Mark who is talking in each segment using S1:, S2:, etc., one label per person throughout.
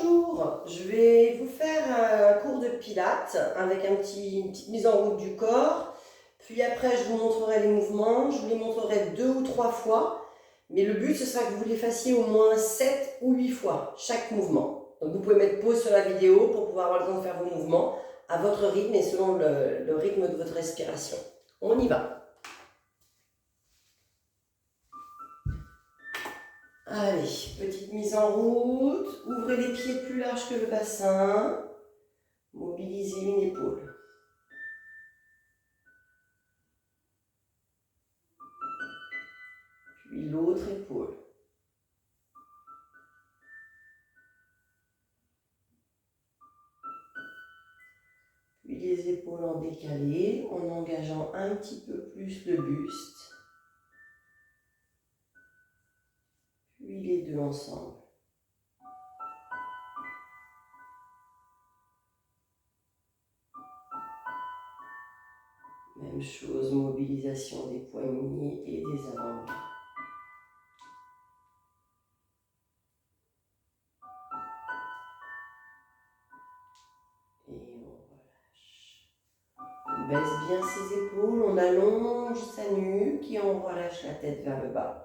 S1: Bonjour, je vais vous faire un cours de pilates avec une petite mise en route du corps. Puis après, je vous montrerai les mouvements. Je vous les montrerai 2 ou 3 fois. Mais le but, ce sera que vous les fassiez au moins 7 ou 8 fois, chaque mouvement. Donc vous pouvez mettre pause sur la vidéo pour pouvoir avoir le temps de faire vos mouvements à votre rythme et selon le rythme de votre respiration. On y va. Allez, petite mise en route. Ouvrez les pieds plus larges que le bassin. Mobilisez une épaule. Puis l'autre épaule. Puis les épaules en décalé, en engageant un petit peu plus le buste. Puis les deux ensemble. Même chose, mobilisation des poignets et des avant-bras. Et on relâche. On baisse bien ses épaules, on allonge sa nuque et on relâche la tête vers le bas.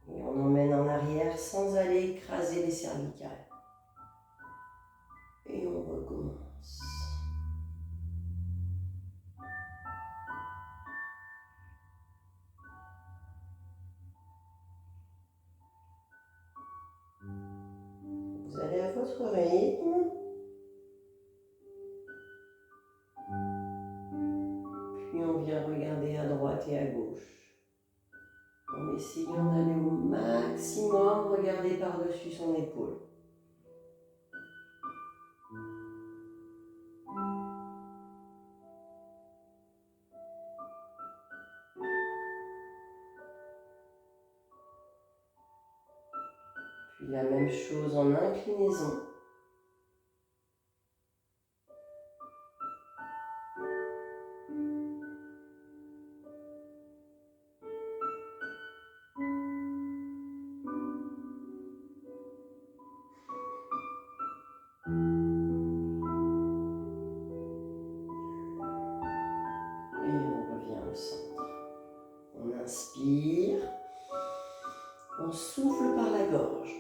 S1: Et on emmène en arrière sans aller écraser les cervicales. Et on recommence. Vous allez à votre rythme. Puis on vient regarder à droite et à gauche. En essayant d'aller au maximum regarder par-dessus son épaule. Puis la même chose en inclinaison. Et on revient au centre. On inspire. On souffle par la gorge.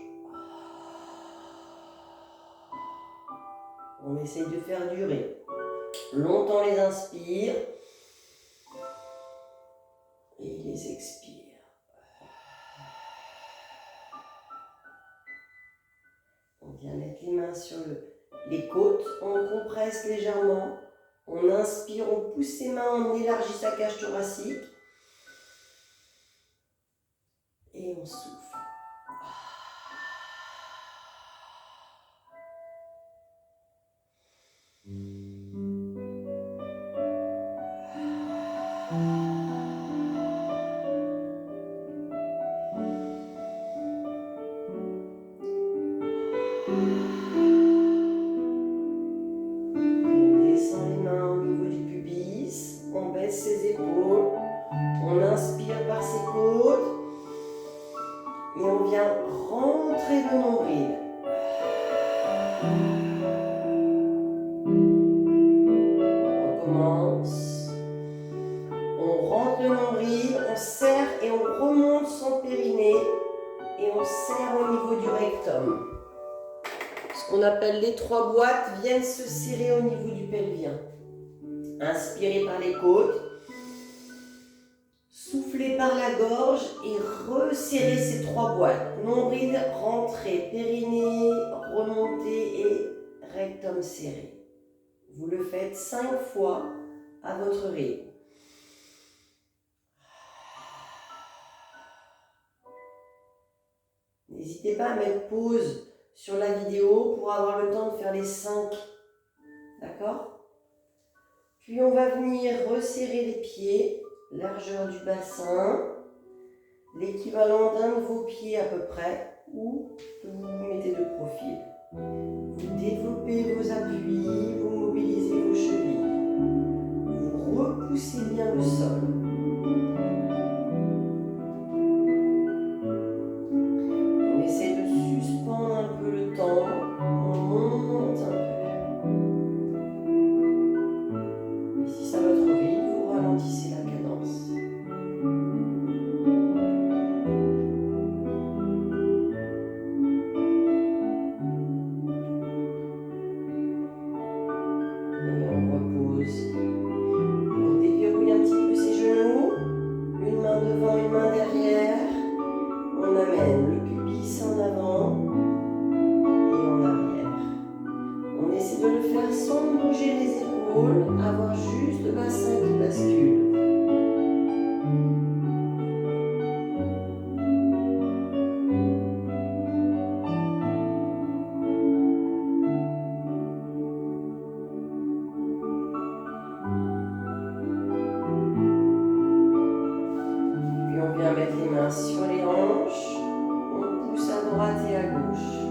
S1: On essaye de faire durer longtemps les inspires et les expires. On vient mettre les mains sur les côtes, on compresse légèrement. On inspire, on pousse ses mains, on élargit sa cage thoracique. Et on souffle. On descend les mains au niveau du pubis, on baisse ses épaules, on inspire par ses côtes et on vient rentrer le nombril. On recommence. On rentre le nombril, on serre et on remonte son périnée et on serre au niveau du rectum. Ce qu'on appelle les 3 boîtes viennent se serrer au niveau du pelvien. Inspirez par les côtes, soufflez par la gorge et resserrez ces 3 boîtes. Nombril rentré, périnée remonté et rectum serré. Vous le faites 5 fois à votre rythme. N'hésitez pas à mettre pause sur la vidéo pour avoir le temps de faire les 5. D'accord ? Puis on va venir resserrer les pieds, largeur du bassin, l'équivalent d'un de vos pieds à peu près, ou que vous mettez de profil. Vous développez vos appuis, vous mobilisez vos chevilles. Vous repoussez bien le sol. On essaie de suspendre On amène le pubis en avant et en arrière. On essaie de le faire sans bouger les épaules, avoir juste le bassin qui bascule. Puis on vient mettre les mains sur les hanches, on pousse à droite et à gauche.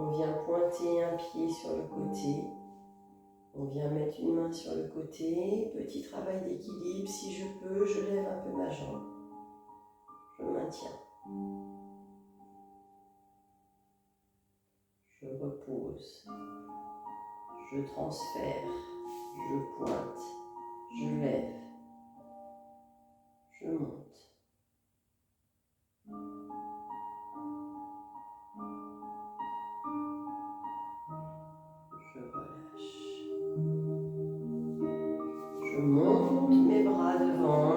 S1: On vient pointer un pied sur le côté. On vient mettre une main sur le côté. Petit travail d'équilibre. Si je peux, je lève un peu ma jambe. Je maintiens. Je repose. Je transfère. Je pointe. Je lève. Je monte. Je relâche. Je monte mes bras devant.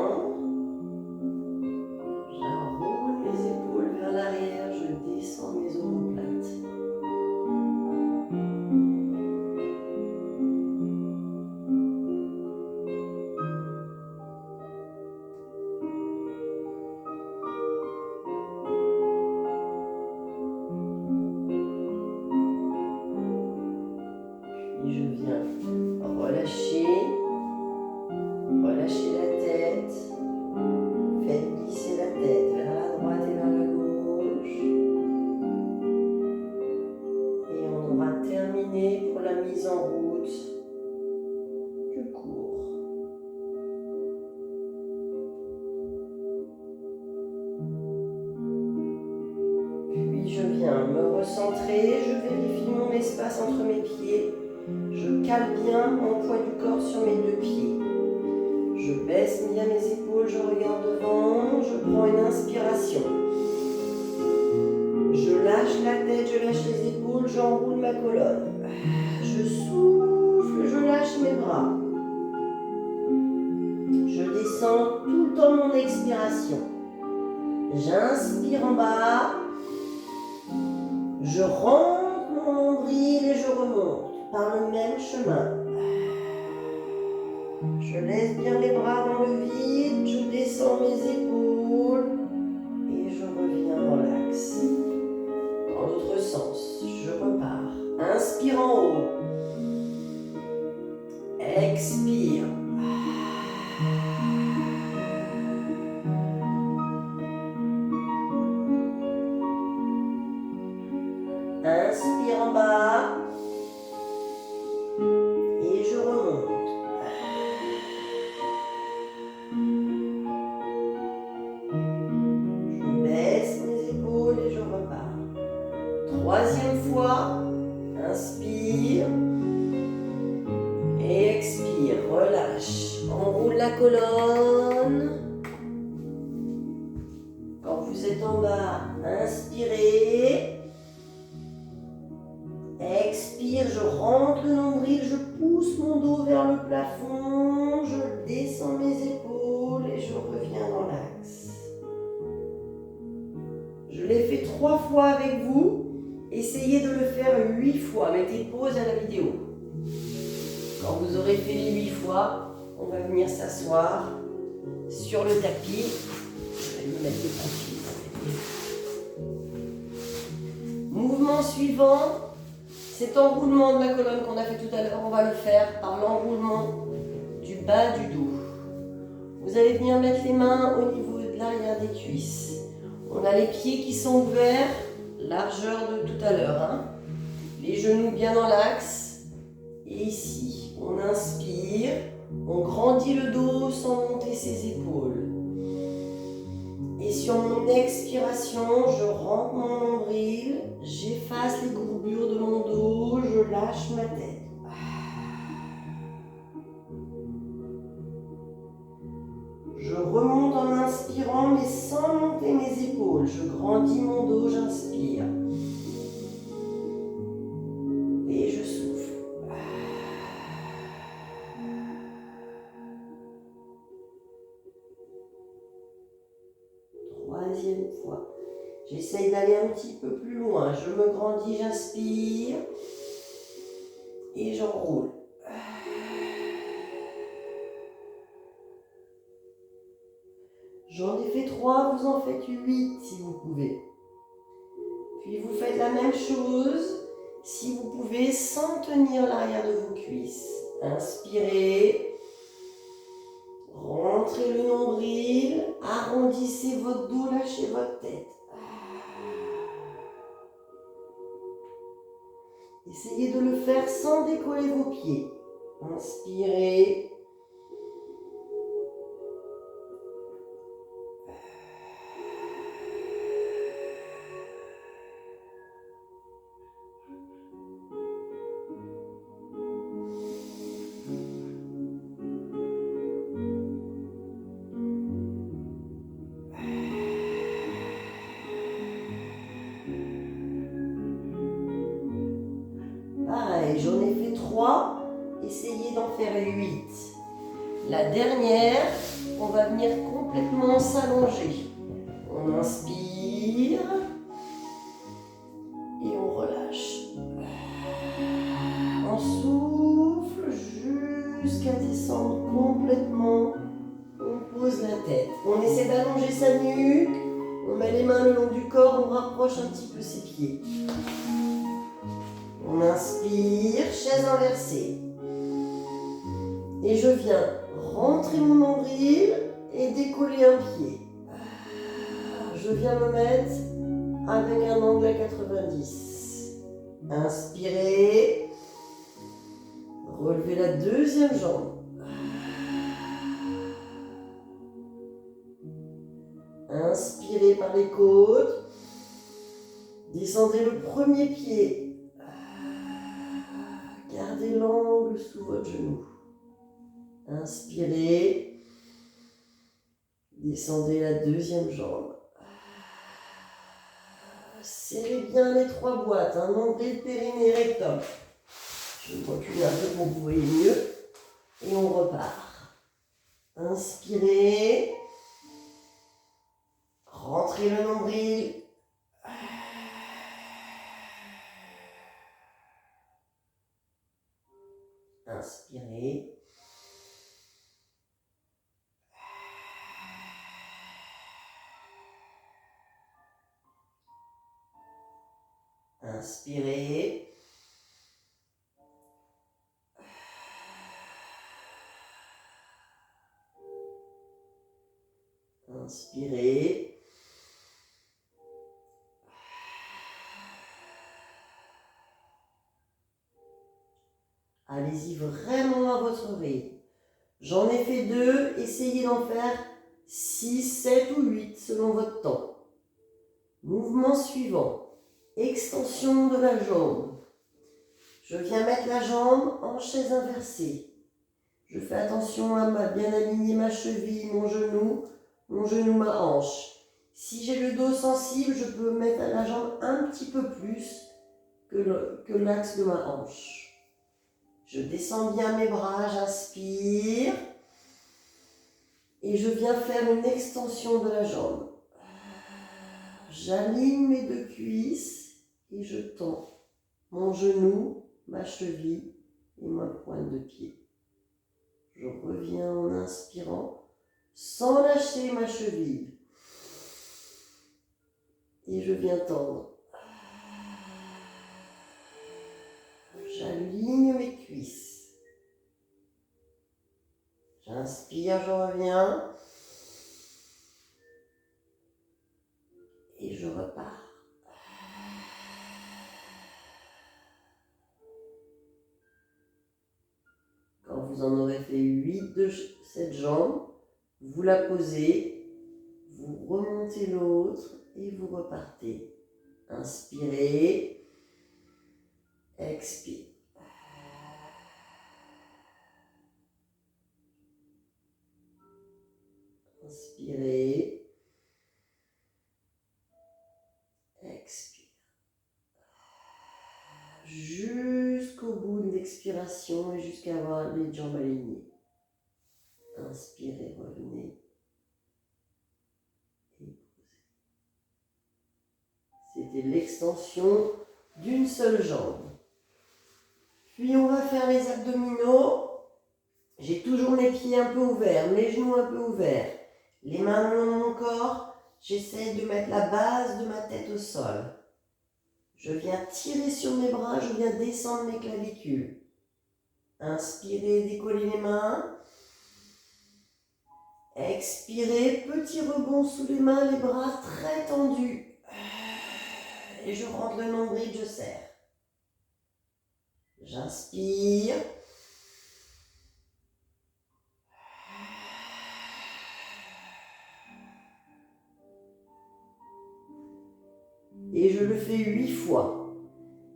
S1: J'enroule mes épaules vers l'arrière. Je descends mes omoplates. Puis je viens relâcher la tête. Faites glisser la tête vers la droite et vers la gauche. Et on aura terminé pour la mise en route du cours. Puis je viens me recentrer, je vérifie mon espace entre mes pieds. Je cale bien mon poids du corps sur mes deux pieds. Je baisse bien mes épaules, je regarde devant, je prends une inspiration. Je lâche la tête, je lâche les épaules, j'enroule ma colonne. Je souffle, je lâche mes bras. Je descends tout le temps mon expiration. J'inspire en bas. Je rentre mon nombril et je remonte par le même chemin. Je laisse bien mes bras dans le vide, je descends mes épaules et je reviens dans l'axe. Dans l'autre sens, je repars. Inspire en haut. Expire. Inspire en bas. Et je remonte. Je baisse mes épaules et je repars. Troisième fois. Inspire. Et expire. Relâche. Enroule la colonne. Quand vous êtes en bas, inspirez. Expire, je rentre le nombril, je pousse mon dos vers le plafond, je descends mes épaules et je reviens dans l'axe. Je l'ai fait 3 fois avec vous. Essayez de le faire 8 fois. Mettez pause à la vidéo. Quand vous aurez fait les 8 fois, on va venir s'asseoir sur le tapis. Je vais me mettre de profil. Mouvement suivant. Cet enroulement de la colonne qu'on a fait tout à l'heure, on va le faire par l'enroulement du bas du dos. Vous allez venir mettre les mains au niveau de l'arrière des cuisses. On a les pieds qui sont ouverts, largeur de tout à l'heure. Hein. Les genoux bien dans l'axe. Et ici, on inspire, on grandit le dos sans monter ses épaules. Et sur mon expiration, je rentre mon nombril, j'efface les courbures de mon dos, je lâche ma tête. Je remonte en inspirant mais sans monter mes épaules. Je grandis mon dos, j'inspire. Et je souffle. Troisième fois. J'essaye d'aller un petit peu plus loin. Je me grandis, j'inspire. Et j'enroule. J'en ai fait 3, vous en faites 8 si vous pouvez. Puis vous faites la même chose si vous pouvez sans tenir l'arrière de vos cuisses. Inspirez, rentrez le nombril, arrondissez votre dos, lâchez votre tête. Essayez de le faire sans décoller vos pieds. Inspirez. Pareil, j'en ai fait 3. Essayez d'en faire 8. La dernière, on va venir complètement s'allonger. On inspire et on relâche. On souffle jusqu'à descendre complètement. On pose la tête. On essaie d'allonger sa nuque. On met les mains le long du corps. On rapproche un petit peu ses pieds. On inspire, chaise inversée. Et je viens rentrer mon nombril et décoller un pied. Je viens me mettre avec un angle à 90. Inspirez. Relevez la deuxième jambe. Inspirez par les côtes. Descendez le premier pied. Gardez l'angle sous votre genou. Inspirez. Descendez la deuxième jambe. Serrez bien les 3 boîtes. Un nombril, périnée, rectum. Je me recule un peu pour que vous voyez mieux. Et on repart. Inspirez. Rentrez le nombril. Inspirez. Inspirez. Inspirez. Allez-y vraiment à votre rythme. J'en ai fait 2, essayez d'en faire 6, 7 ou 8 selon votre temps. Mouvement suivant. Extension de la jambe. Je viens mettre la jambe en chaise inversée. Je fais attention à bien aligner ma cheville, mon genou, ma hanche. Si j'ai le dos sensible, je peux mettre la jambe un petit peu plus que l'axe de ma hanche. Je descends bien mes bras, j'inspire. Et je viens faire une extension de la jambe. J'aligne mes 2 cuisses et je tends mon genou, ma cheville et ma pointe de pied. Je reviens en inspirant sans lâcher ma cheville. Et je viens tendre. J'aligne mes cuisses. J'inspire, je reviens. Et je repars. Quand vous en aurez fait 8 de cette jambe, vous la posez, vous remontez l'autre et vous repartez. Inspirez, expire. Inspirez, expire. Jusqu'au bout de l'expiration et jusqu'à avoir les jambes alignées. Inspirez, revenez. Et posez. C'était l'extension d'une seule jambe. Puis on va faire les abdominaux. J'ai toujours mes pieds un peu ouverts, mes genoux un peu ouverts. Les mains le long de mon corps. J'essaie de mettre la base de ma tête au sol. Je viens tirer sur mes bras, je viens descendre mes clavicules. Inspirez, décollez les mains. Expirez, petit rebond sous les mains, les bras très tendus. Et je rentre le nombril, je serre. J'inspire. Et je le fais 8 fois.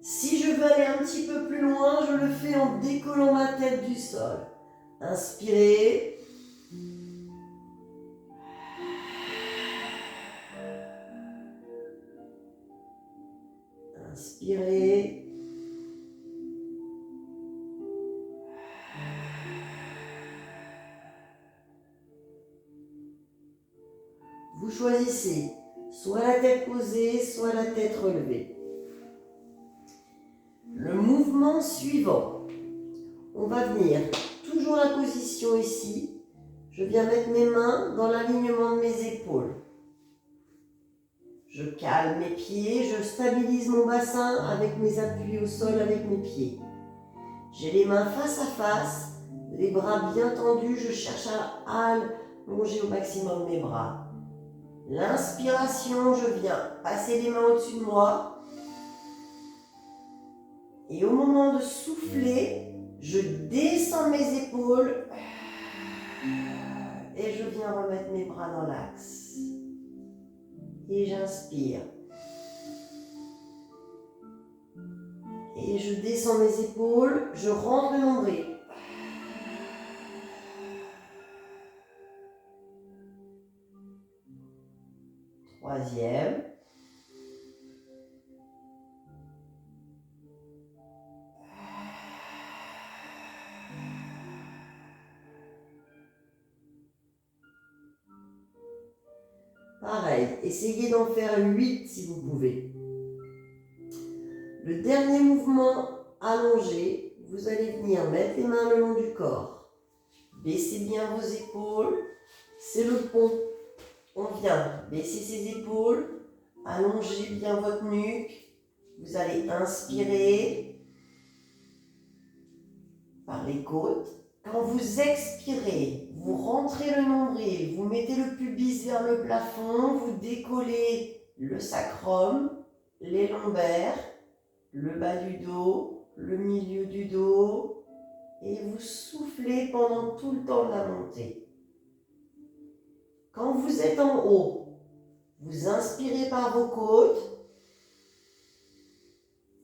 S1: Si je veux aller un petit peu plus loin, je le fais en décollant ma tête du sol. Inspirez. Inspirez. Vous choisissez soit la tête posée, soit la tête relevée. Le mouvement suivant, on va venir toujours la position ici. Je viens mettre mes mains dans l'alignement de mes épaules. Je calme mes pieds, je stabilise mon bassin avec mes appuis au sol avec mes pieds. J'ai les mains face à face, les bras bien tendus, je cherche à allonger au maximum mes bras. L'inspiration, je viens passer les mains au-dessus de moi. Et au moment de souffler, je descends mes épaules et je viens remettre mes bras dans l'axe. Et j'inspire. Et je descends mes épaules, je rentre le nombril. Troisième. Pareil, essayez d'en faire 8 si vous pouvez. Le dernier mouvement allongé, vous allez venir mettre les mains le long du corps. Baissez bien vos épaules, c'est le pont. On vient baisser ses épaules, allongez bien votre nuque. Vous allez inspirer par les côtes. Quand vous expirez, vous rentrez le nombril, vous mettez le pubis vers le plafond, vous décollez le sacrum, les lombaires, le bas du dos, le milieu du dos, et vous soufflez pendant tout le temps de la montée. Quand vous êtes en haut, vous inspirez par vos côtes,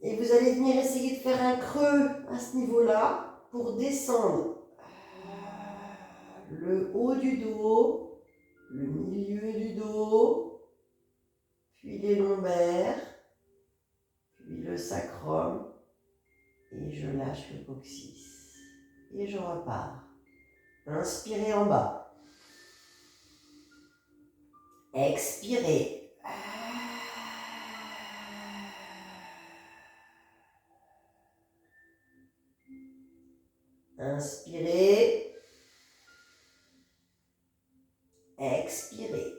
S1: et vous allez venir essayer de faire un creux à ce niveau-là pour descendre le haut du dos, le milieu du dos, puis les lombaires, puis le sacrum, et je lâche le coccyx. Et je repars. Inspirez en bas. Expirez. Inspirez. Expirez.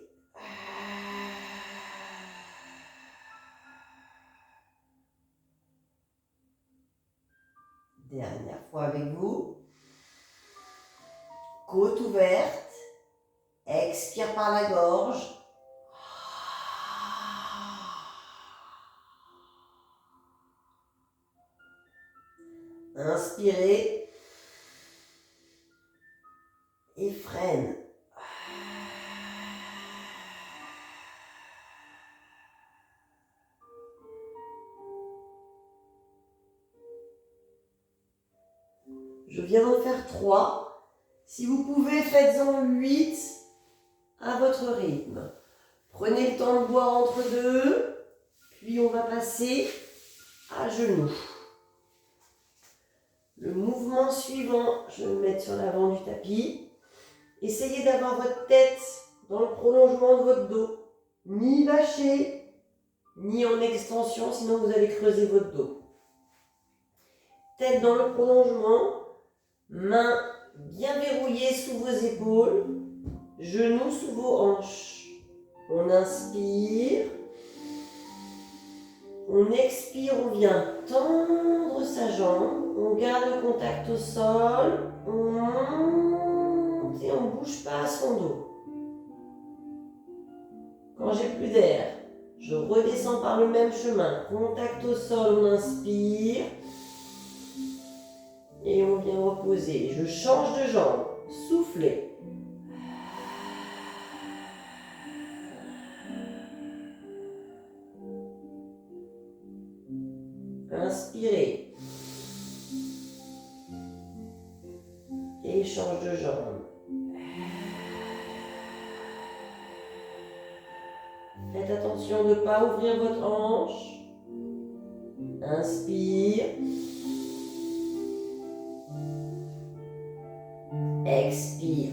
S1: Dernière fois avec vous. Côte ouverte. Expire par la gorge. Inspirez. Et freine. Je viens d'en faire 3. Si vous pouvez, faites-en 8 à votre rythme. Prenez le temps de boire entre deux, puis on va passer à genoux. Le mouvement suivant, je vais me mettre sur l'avant du tapis. Essayez d'avoir votre tête dans le prolongement de votre dos. Ni lâché, ni en extension, sinon vous allez creuser votre dos. Tête dans le prolongement, mains bien verrouillées sous vos épaules, genoux sous vos hanches. On inspire, on expire, on vient tendre sa jambe, on garde le contact au sol, on monte et on ne bouge pas son dos. Quand j'ai plus d'air, je redescends par le même chemin, contact au sol, on inspire et on vient reposer. Je change de jambe, soufflez. Inspirez. Et change de jambe. Faites attention de ne pas ouvrir votre hanche. Inspire. Expire.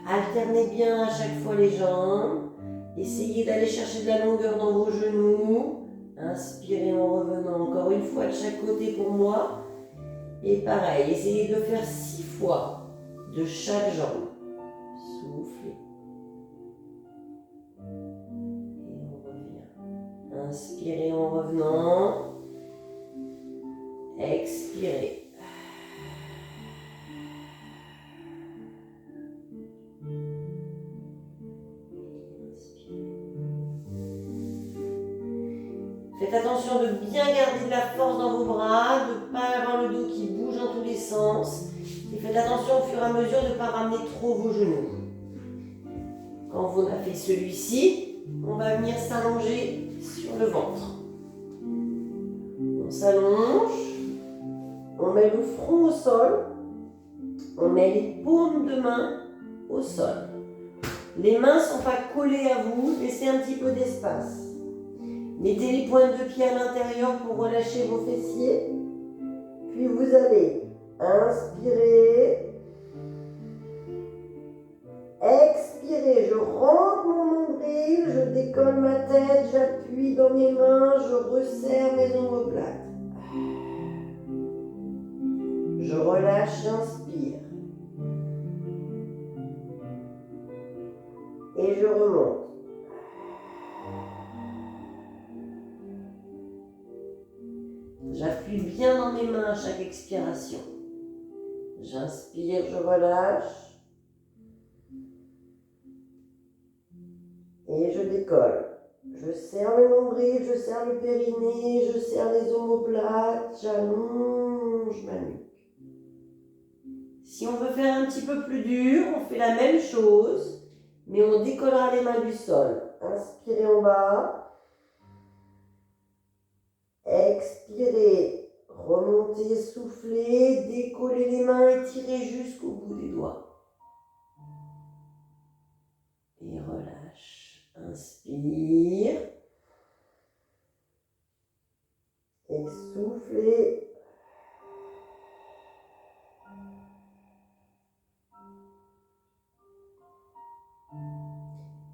S1: Alternez bien à chaque fois les jambes. Essayez d'aller chercher de la longueur dans vos genoux. Inspirez en revenant encore une fois de chaque côté pour moi. Et pareil, essayez de le faire 6 fois de chaque jambe. Soufflez. Et on revient. Inspirez en revenant. Expirez. Faites attention de bien garder de la force dans vos bras, de ne pas avoir le dos qui bouge dans tous les sens. Et faites attention au fur et à mesure de ne pas ramener trop vos genoux. Quand on a fait celui-ci, on va venir s'allonger sur le ventre. On s'allonge, on met le front au sol, on met les paumes de main au sol. Les mains ne sont pas collées à vous, laissez un petit peu d'espace. Mettez les pointes de pied à l'intérieur pour relâcher vos fessiers. Puis vous allez inspirer. Expirer. Je rentre mon nombril, je décolle ma tête, j'appuie dans mes mains, je resserre mes omoplates. Je relâche, j'inspire. Et je remonte. J'appuie bien dans mes mains à chaque expiration. J'inspire, je relâche. Et je décolle. Je serre le nombril, je serre le périnée, je serre les omoplates, j'allonge ma nuque. Si on veut faire un petit peu plus dur, on fait la même chose, mais on décollera les mains du sol. Inspirez en bas. Expirez, remontez, soufflez, décollez les mains et tirez jusqu'au bout des doigts. Et relâche. Inspire. Et soufflez.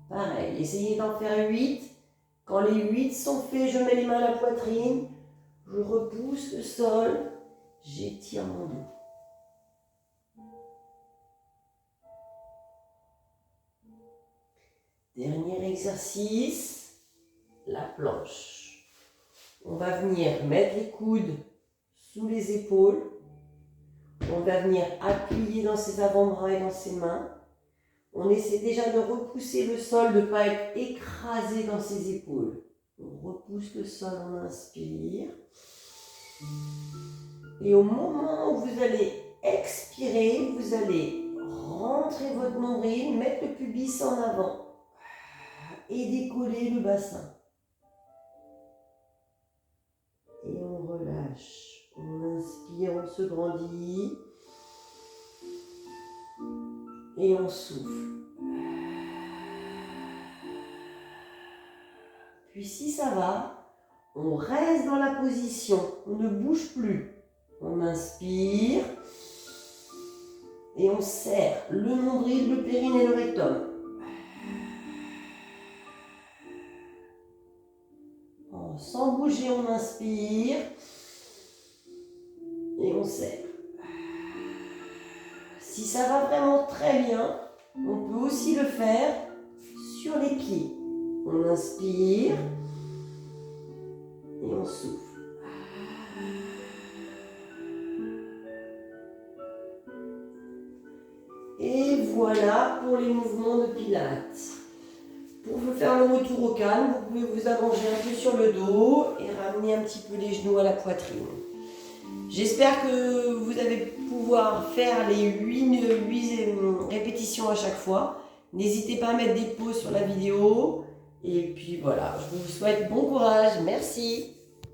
S1: Pareil, essayez d'en faire 8. Quand les 8 sont faits, je mets les mains à la poitrine, je repousse le sol, j'étire mon dos. Dernier exercice, la planche. On va venir mettre les coudes sous les épaules. On va venir appuyer dans ses avant-bras et dans ses mains. On essaie déjà de repousser le sol, de ne pas être écrasé dans ses épaules. On repousse le sol, on inspire. Et au moment où vous allez expirer, vous allez rentrer votre nombril, mettre le pubis en avant et décoller le bassin. Et on relâche. On inspire, on se grandit. Et on souffle. Puis si ça va, on reste dans la position. On ne bouge plus. On inspire. Et on serre le nombril, le périnée et le rectum. Sans bouger, on inspire. Et on serre. Si ça va vraiment très bien, on peut aussi le faire sur les pieds. On inspire et on souffle. Et voilà pour les mouvements de Pilates. Pour vous faire le retour au calme, vous pouvez vous allonger un peu sur le dos et ramener un petit peu les genoux à la poitrine. J'espère que vous allez pouvoir faire les 8 répétitions à chaque fois. N'hésitez pas à mettre des pauses sur la vidéo. Et puis voilà, je vous souhaite bon courage. Merci.